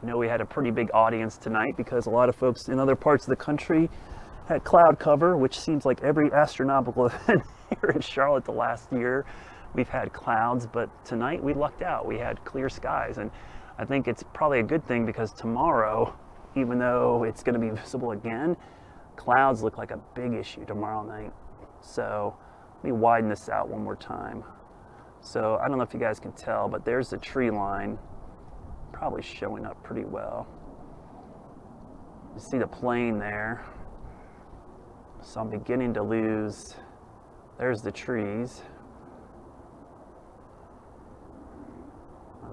I know we had a pretty big audience tonight because a lot of folks in other parts of the country had cloud cover, which seems like every astronomical event here in Charlotte the last year, we've had clouds, but tonight we lucked out. We had clear skies, and I think it's probably a good thing, because tomorrow, even though it's going to be visible again, clouds look like a big issue tomorrow night. So let me widen this out one more time. So I don't know if you guys can tell, but there's the tree line, probably showing up pretty well. You see the plane there. So I'm beginning to lose, there's the trees.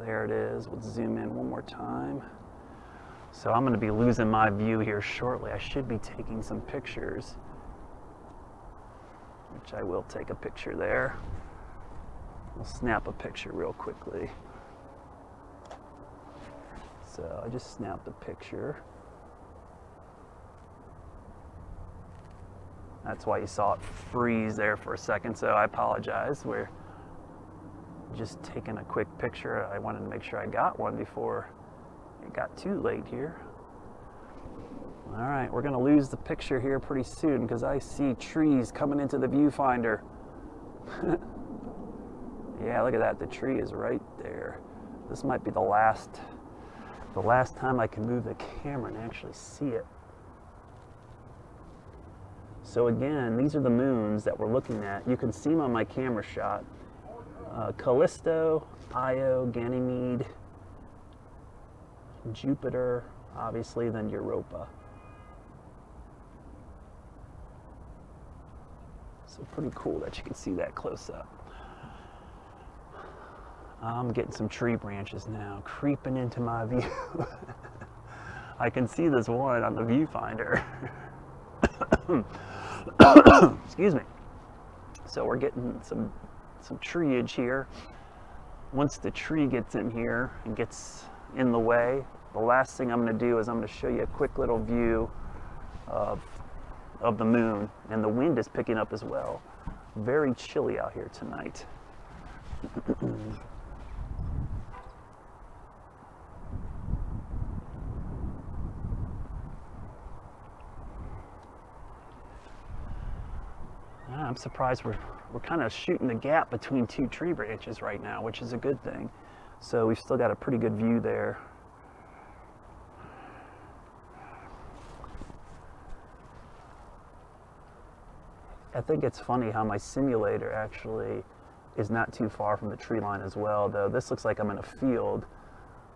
There it is. We'll zoom in one more time. So I'm going to be losing my view here shortly. I should be taking some pictures, which I will take a picture there. We'll snap a picture real quickly. So I just snapped a picture. That's why you saw it freeze there for a second, so I apologize. We're just taking a quick picture. I wanted to make sure I got one before it got too late here. All right, we're gonna lose the picture here pretty soon because I see trees coming into the viewfinder. Yeah, look at that, the tree is right there. This might be the last time I can move the camera and actually see it. So again, these are the moons that we're looking at. You can see them on my camera shot. Callisto, Io, Ganymede, Jupiter, obviously, then Europa. So pretty cool that you can see that close up. I'm getting some tree branches now creeping into my view. I can see this one on the viewfinder. Excuse me. So we're getting some treeage here. Once the tree gets in here and gets in the way, the last thing I'm going to do is I'm going to show you a quick little view of the moon, and the wind is picking up as well. Very chilly out here tonight. I'm surprised we're kind of shooting the gap between two tree branches right now, which is a good thing. So we've still got a pretty good view there. I think it's funny how my simulator actually is not too far from the tree line as well, though this looks like I'm in a field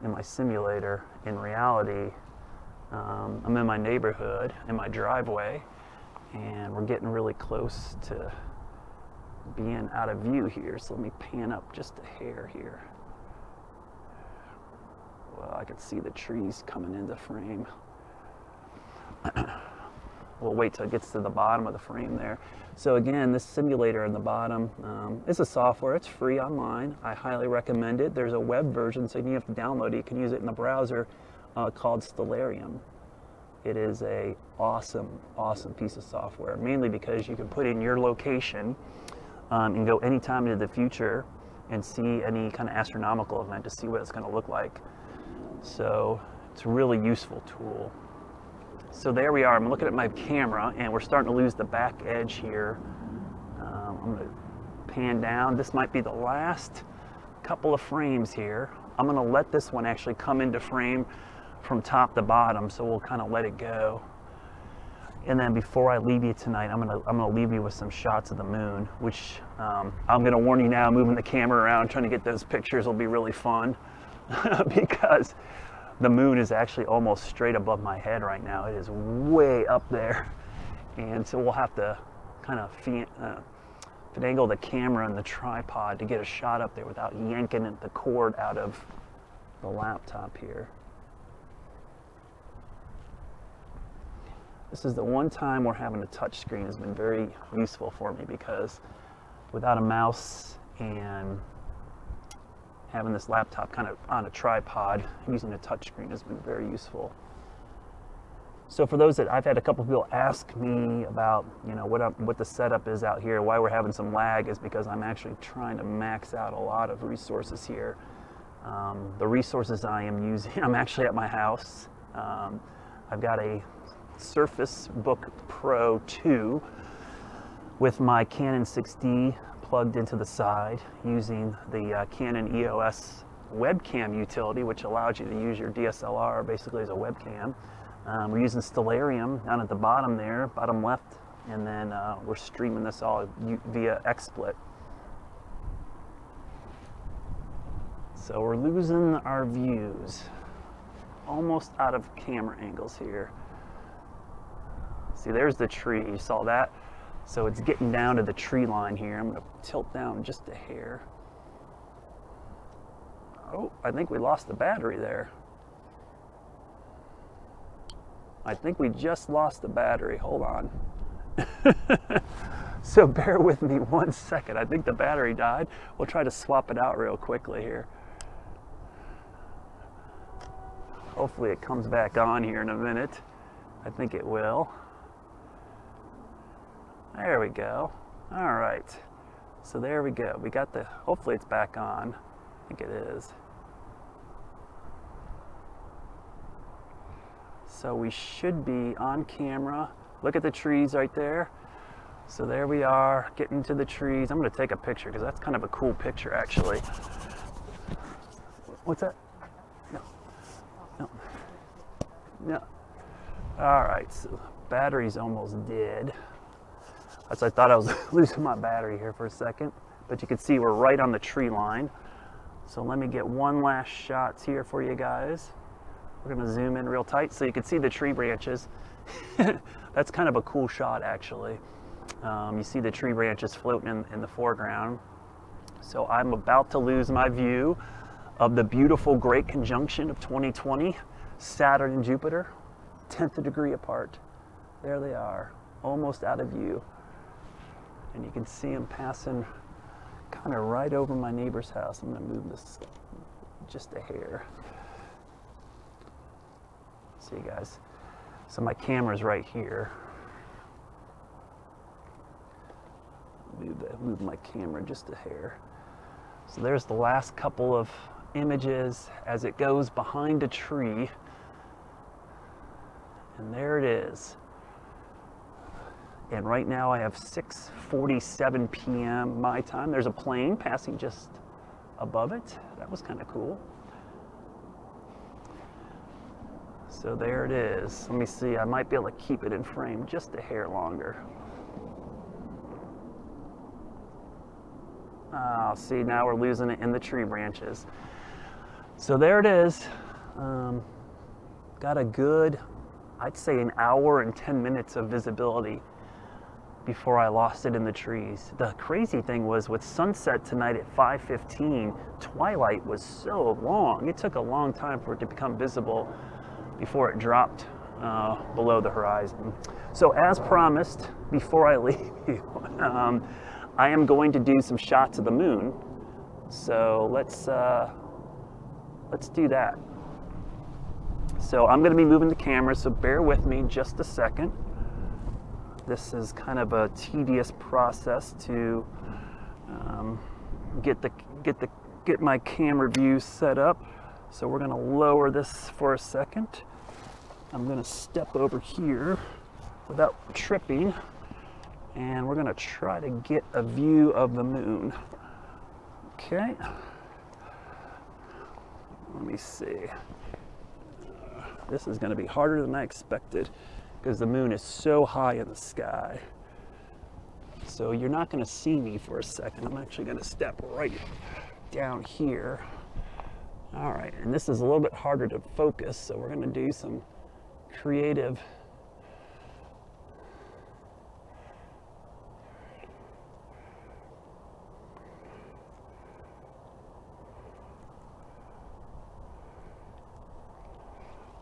in my simulator. In reality, I'm in my neighborhood, in my driveway, and we're getting really close to being out of view here. So let me pan up just a hair here. Well, I can see the trees coming into frame. We'll wait till it gets to the bottom of the frame there. So again, this simulator in the bottom is a software. It's free online. I highly recommend it. There's a web version, so you don't have to download it. You can use it in the browser called Stellarium. It is a awesome piece of software, mainly because you can put in your location and go anytime into the future and see any kind of astronomical event to see what it's going to look like. So it's a really useful tool. So there we are. I'm looking at my camera, and we're starting to lose the back edge here. I'm going to pan down. This might be the last couple of frames here. I'm going to let this one actually come into frame from top to bottom, so we'll kind of let it go. And then before I leave you tonight, I'm gonna leave you with some shots of the moon, which I'm gonna warn you now, moving the camera around, trying to get those pictures will be really fun because the moon is actually almost straight above my head right now. It is way up there. And so we'll have to kind of finagle the camera and the tripod to get a shot up there without yanking the cord out of the laptop here. This is the one time where having a touch screen has been very useful for me, because without a mouse and having this laptop kind of on a tripod, using a touch screen has been very useful. So for those that I've had a couple people ask me about, you know, what the setup is out here, why we're having some lag, is because I'm actually trying to max out a lot of resources here. The resources I am using, I'm actually at my house. I've got a Surface Book Pro 2 with my Canon 6D plugged into the side, using the Canon EOS webcam utility, which allows you to use your DSLR basically as a webcam. We're using Stellarium down at the bottom there, bottom left, and then we're streaming this all via XSplit. So we're losing our views, almost out of camera angles here. See, there's the tree, you saw that? So it's getting down to the tree line here. I'm gonna tilt down just a hair. Oh, I think we lost the battery there. I think we just lost the battery, hold on. So bear with me 1 second. I think the battery died. We'll try to swap it out real quickly here. Hopefully it comes back on here in a minute. I think it will. There we go. All right. So there we go. We got the, hopefully it's back on. I think it is. So we should be on camera. Look at the trees right there. So there we are, getting to the trees. I'm gonna take a picture because that's kind of a cool picture actually. What's that? No. No. All right, so battery's almost dead. So I thought I was losing my battery here for a second, but you can see we're right on the tree line. So let me get one last shot here for you guys. We're gonna zoom in real tight so you can see the tree branches. That's kind of a cool shot actually. You see the tree branches floating in the foreground. So I'm about to lose my view of the beautiful great conjunction of 2020, Saturn and Jupiter, 10th a degree apart. There they are, almost out of view. And you can see them passing kind of right over my neighbor's house. I'm going to move this just a hair. See you guys. So my camera's right here. Move my camera just a hair. So there's the last couple of images as it goes behind a tree. And there it is. And right now I have 6:47 p.m. my time. There's a plane passing just above it. That was kind of cool. So there it is. Let me see, I might be able to keep it in frame just a hair longer. Oh, see, now we're losing it in the tree branches. So there it is. Got a good, I'd say an hour and 10 minutes of visibility before I lost it in the trees. The crazy thing was with sunset tonight at 5:15, twilight was so long. It took a long time for it to become visible before it dropped below the horizon. So as promised, before I leave you, I am going to do some shots of the moon. So let's do that. So I'm going to be moving the camera, so bear with me just a second. This is kind of a tedious process to get my camera view set up. So we're going to lower this for a second. I'm going to step over here without tripping, and we're going to try to get a view of the moon. Okay. Let me see. This is going to be harder than I expected because the moon is so high in the sky. So you're not going to see me for a second. I'm actually going to step right down here. All right, and this is a little bit harder to focus, so we're going to do some creative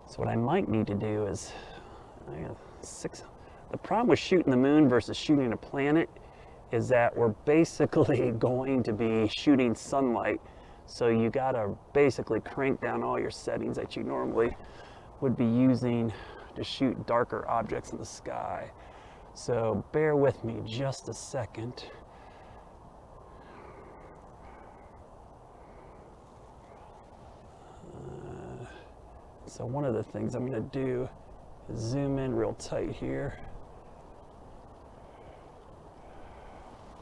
So what I might need to do is, the problem with shooting the moon versus shooting a planet is that we're basically going to be shooting sunlight. So you gotta basically crank down all your settings that you normally would be using to shoot darker objects in the sky. So bear with me just a second. So one of the things I'm going to do is zoom in real tight here.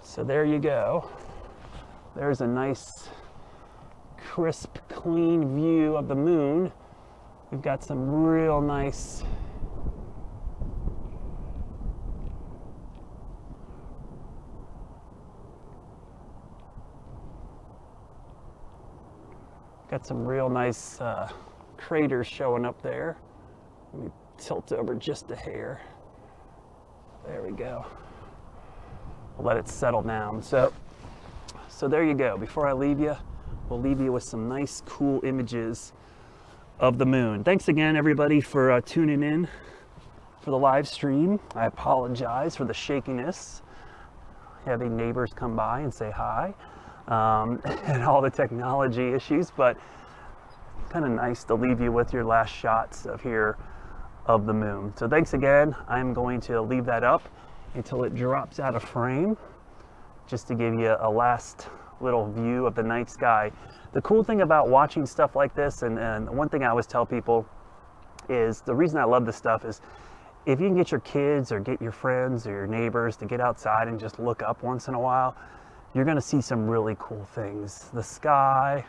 So there you go. There's a nice, crisp, clean view of the moon. We've got some real nice craters showing up there. Let me tilt over just a hair. There we go. We'll let it settle down. So there you go. Before I leave you, we'll leave you with some nice, cool images of the moon. Thanks again, everybody, for tuning in for the live stream. I apologize for the shakiness. Having neighbors come by and say hi, and all the technology issues, but kind of nice to leave you with your last shots of the moon. So thanks again. I'm going to leave that up until it drops out of frame, just to give you a last little view of the night sky. The cool thing about watching stuff like this, and one thing I always tell people is, the reason I love this stuff is, if you can get your kids or get your friends or your neighbors to get outside and just look up once in a while, you're going to see some really cool things. The sky,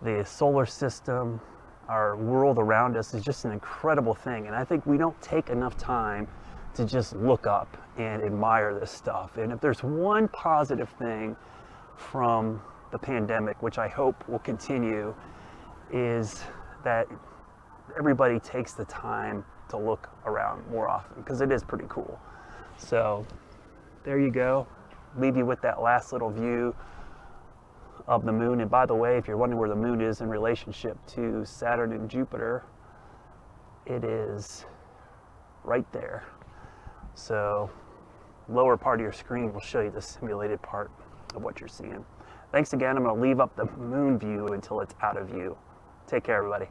the solar system, our world around us is just an incredible thing. And I think we don't take enough time to just look up and admire this stuff. And if there's one positive thing from the pandemic, which I hope will continue, is that everybody takes the time to look around more often, because it is pretty cool. So there you go. Leave you with that last little view of the moon. And by the way, if you're wondering where the moon is in relationship to Saturn and Jupiter, it is right there. So lower part of your screen will show you the simulated part of what you're seeing. Thanks again. I'm going to leave up the moon view until it's out of view. Take care, everybody.